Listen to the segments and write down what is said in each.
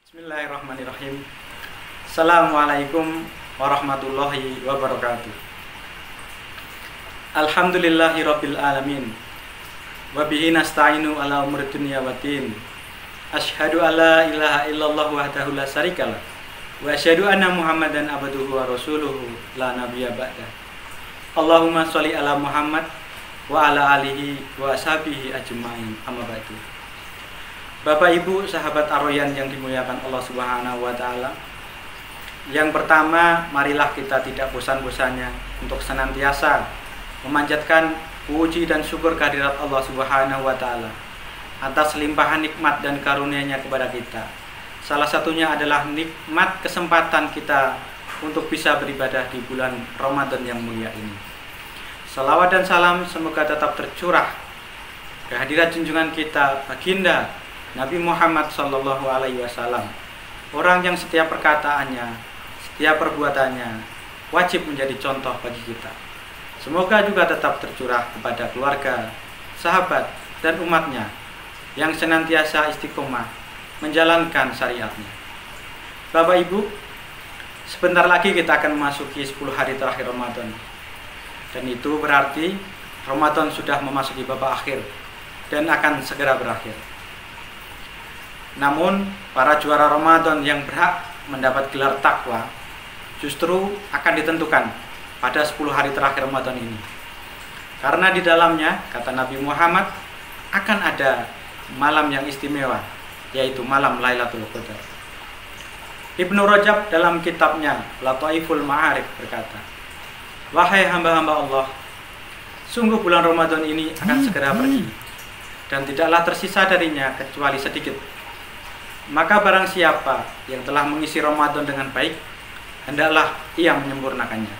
Bismillahirrahmanirrahim. Assalamualaikum warahmatullahi wabarakatuh. Alhamdulillahirabbil alamin. Wa bihi nasta'inu ala umuri dunya waddin. Asyhadu alla ilaha illallah wahdahu la syarikalah. Wa asyhadu anna Muhammadan abduhu wa rasuluhu la nabiyya ba'da. Allahumma sholli ala Muhammad wa ala alihi wa ashabihi ajmain. Amma ba'du. Bapak Ibu sahabat Ar-Rayyan yang dimuliakan Allah Subhanahu wa taala. Yang pertama, marilah kita tidak bosan-bosannya untuk senantiasa memanjatkan puji dan syukur kehadirat Allah Subhanahu wa taala atas limpahan nikmat dan karunia-Nya kepada kita. Salah satunya adalah nikmat kesempatan kita untuk bisa beribadah di bulan Ramadan yang mulia ini. Salawat dan salam semoga tetap tercurah kehadirat junjungan kita baginda Nabi Muhammad Sallallahu Alaihi Wasallam, orang yang setiap perkataannya, setiap perbuatannya wajib menjadi contoh bagi kita. Semoga juga tetap tercurah kepada keluarga, sahabat, dan umatnya yang senantiasa istiqomah menjalankan syariatnya. Bapak Ibu, sebentar lagi kita akan memasuki 10 hari terakhir Ramadan. Dan itu berarti Ramadan sudah memasuki babak akhir dan akan segera berakhir. Namun, para juara Ramadan yang berhak mendapat gelar takwa justru akan ditentukan pada 10 hari terakhir Ramadan ini. Karena di dalamnya, kata Nabi Muhammad, akan ada malam yang istimewa, yaitu malam Lailatul Qadar. Ibnu Rajab dalam kitabnya Lataiful Ma'arif berkata, "Wahai hamba-hamba Allah, sungguh bulan Ramadan ini akan segera pergi, dan tidaklah tersisa darinya kecuali sedikit. Maka barang siapa yang telah mengisi Ramadan dengan baik, hendaklah ia menyempurnakannya.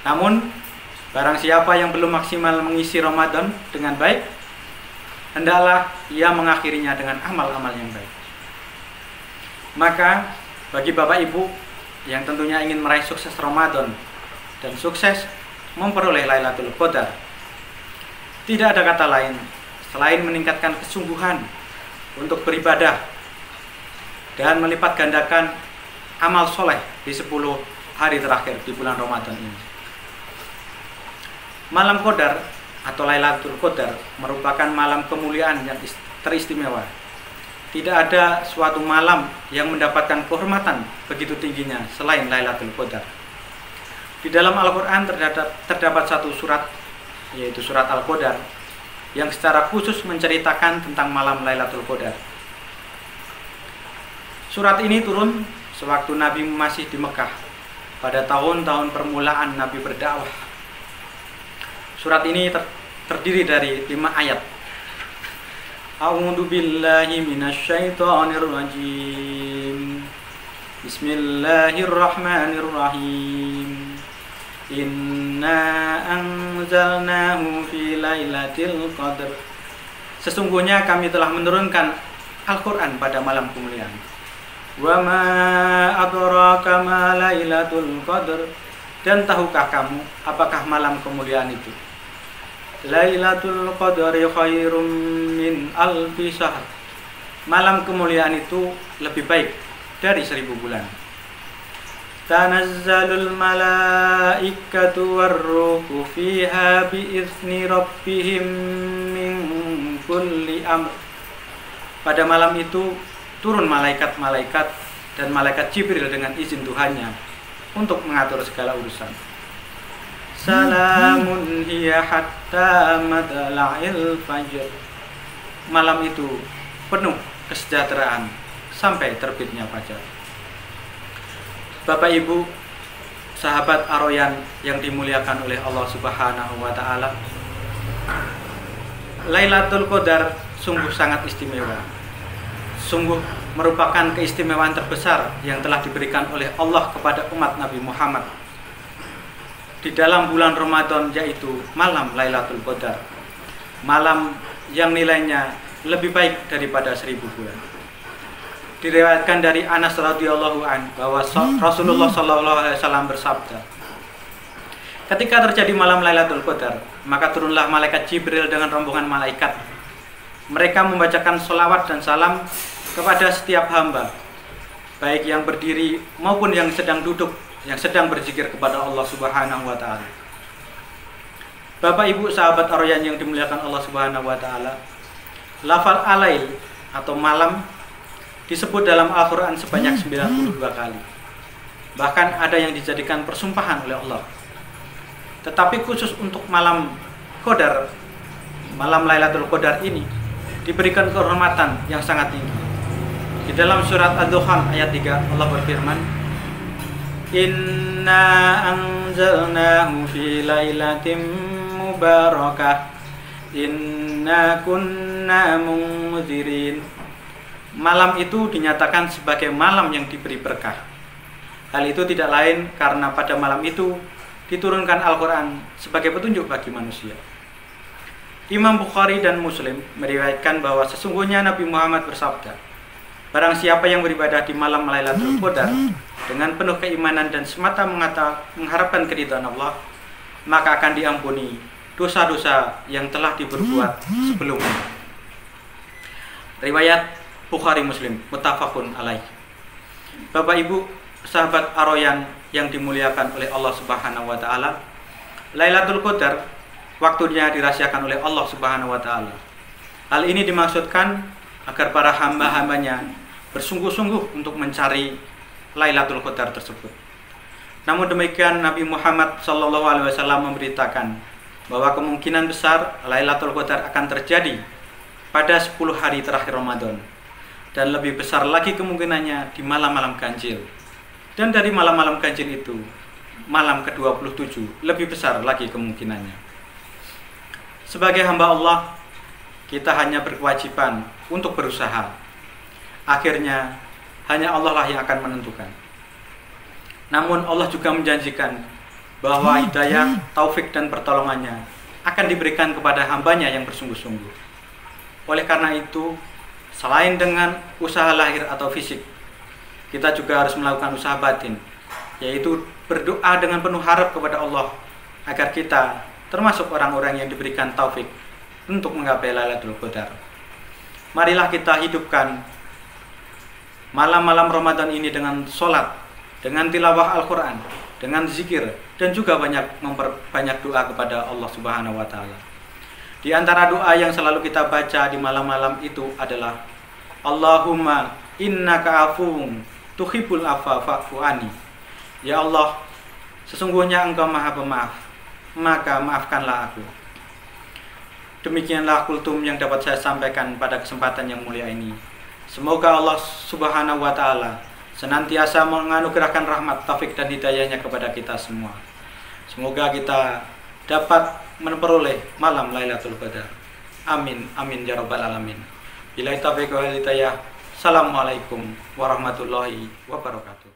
Namun, barang siapa yang belum maksimal mengisi Ramadan dengan baik, hendaklah ia mengakhirinya dengan amal-amal yang baik." Maka, bagi Bapak Ibu yang tentunya ingin meraih sukses Ramadan dan sukses memperoleh Lailatul Qadar, tidak ada kata lain selain meningkatkan kesungguhan untuk beribadah dan melipat gandakan amal soleh di 10 hari terakhir di bulan Ramadan ini. Malam Qadar atau Lailatul Qadar merupakan malam kemuliaan yang teristimewa. Tidak ada suatu malam yang mendapatkan kehormatan begitu tingginya selain Lailatul Qadar. Di dalam Al-Quran terdapat satu surat, yaitu surat Al-Qadar, yang secara khusus menceritakan tentang malam Lailatul Qadar. Surat ini turun sewaktu Nabi masih di Mekah pada tahun-tahun permulaan Nabi berdakwah. Surat ini terdiri dari 5 ayat. A'udzu billahi minasyaitonir rajim. Bismillahirrahmanirrahim. Inna anzalnahu fi lailatul qadr. Sesungguhnya kami telah menurunkan Al-Quran pada malam kemuliaan. Wa ma adraka ma lailatul qadr. Dan tahukah kamu apakah malam kemuliaan itu? Lailatul qadri khairum min alfi syahr. Malam kemuliaan itu lebih baik dari 1000 bulan. Tanazzalul malaikatu warruhu fiha biizni rabbihim min kulli amr. Pada malam itu turun malaikat-malaikat dan malaikat Jibril dengan izin Tuhannya untuk mengatur segala urusan. Salamun hiya hatta madla'il fajr. Malam itu penuh kesejahteraan sampai terbitnya fajar. Bapak Ibu, sahabat Ar-Rayyan yang dimuliakan oleh Allah Subhanahu wa taala, Lailatul Qadar sungguh sangat istimewa. Sungguh merupakan keistimewaan terbesar yang telah diberikan oleh Allah kepada umat Nabi Muhammad di dalam bulan Ramadan, yaitu malam Lailatul Qadar. Malam yang nilainya lebih baik daripada 1000 bulan. Diriwayatkan dari Anas radhiyallahu an bahwa Rasulullah sallallahu alaihi wasallam bersabda, Ketika terjadi malam Lailatul Qadar, maka turunlah malaikat Jibril dengan rombongan malaikat. Mereka membacakan sholawat dan salam kepada setiap hamba, baik yang berdiri maupun yang sedang duduk, yang sedang berzikir kepada Allah Subhanahu wa Ta'ala. Bapak Ibu sahabat Ar-Rayyan yang dimuliakan Allah Subhanahu wa Ta'ala, lafal alail atau malam disebut dalam Al-Quran sebanyak 92 kali. Bahkan ada yang dijadikan persumpahan oleh Allah. Tetapi khusus untuk malam Qadar, malam Lailatul Qadar ini diberikan kehormatan yang sangat tinggi. Di dalam surat Ad-Dukhan ayat 3 Allah berfirman, "Inna anzalnahu fi lailatin mubarakah, inna kunna munzirin." Malam itu dinyatakan sebagai malam yang diberi berkah. Hal itu tidak lain karena pada malam itu diturunkan Al-Quran sebagai petunjuk bagi manusia. Imam Bukhari dan Muslim meriwayatkan bahwa sesungguhnya Nabi Muhammad bersabda, barang siapa yang beribadah di malam Lailatul Qadar dengan penuh keimanan dan semata mengharapkan keridhaan Allah, maka akan diampuni dosa-dosa yang telah diperbuat sebelumnya. Riwayat Bukhari Muslim, muttafaqun alaih. Bapak Ibu sahabat Ar-Rayyan yang dimuliakan oleh Allah Subhanahu wa Ta'ala, Lailatul Qadar waktunya dirahasiakan oleh Allah Subhanahu wa Ta'ala. Hal ini dimaksudkan agar para hamba-hambanya bersungguh-sungguh untuk mencari Lailatul Qadar tersebut. Namun demikian, Nabi Muhammad SAW memberitakan bahwa kemungkinan besar Lailatul Qadar akan terjadi pada 10 hari terakhir Ramadan, dan lebih besar lagi kemungkinannya di malam-malam ganjil. Dan dari malam-malam ganjil itu, malam ke-27 lebih besar lagi kemungkinannya. Sebagai hamba Allah, kita hanya berkewajiban untuk berusaha. Akhirnya, hanya Allah lah yang akan menentukan. Namun Allah juga menjanjikan bahwa hidayah, taufik dan pertolongannya akan diberikan kepada hambanya yang bersungguh-sungguh. Oleh karena itu, selain dengan usaha lahir atau fisik, kita juga harus melakukan usaha batin, yaitu berdoa dengan penuh harap kepada Allah agar kita termasuk orang-orang yang diberikan taufik untuk menggapai Lailatul Qadar. Marilah kita hidupkan malam-malam Ramadan ini dengan sholat, dengan tilawah Al-Quran, dengan zikir, dan juga memperbanyak doa kepada Allah Subhanahu wa Ta'ala. Di antara doa yang selalu kita baca di malam-malam itu adalah Allahumma innaka afuwun tuhibbul afwa fa'fu anni. Ya Allah, sesungguhnya Engkau Maha Pemaaf, maka maafkanlah aku. Demikianlah kultum yang dapat saya sampaikan pada kesempatan yang mulia ini. Semoga Allah Subhanahu wa Ta'ala senantiasa menganugerahkan rahmat, taufik dan hidayahnya kepada kita semua. Semoga kita dapat memperoleh malam Lailatul Qadar. Amin, amin ya rabbal alamin. Billahi taufiq wal hidayah. Assalamualaikum warahmatullahi wabarakatuh.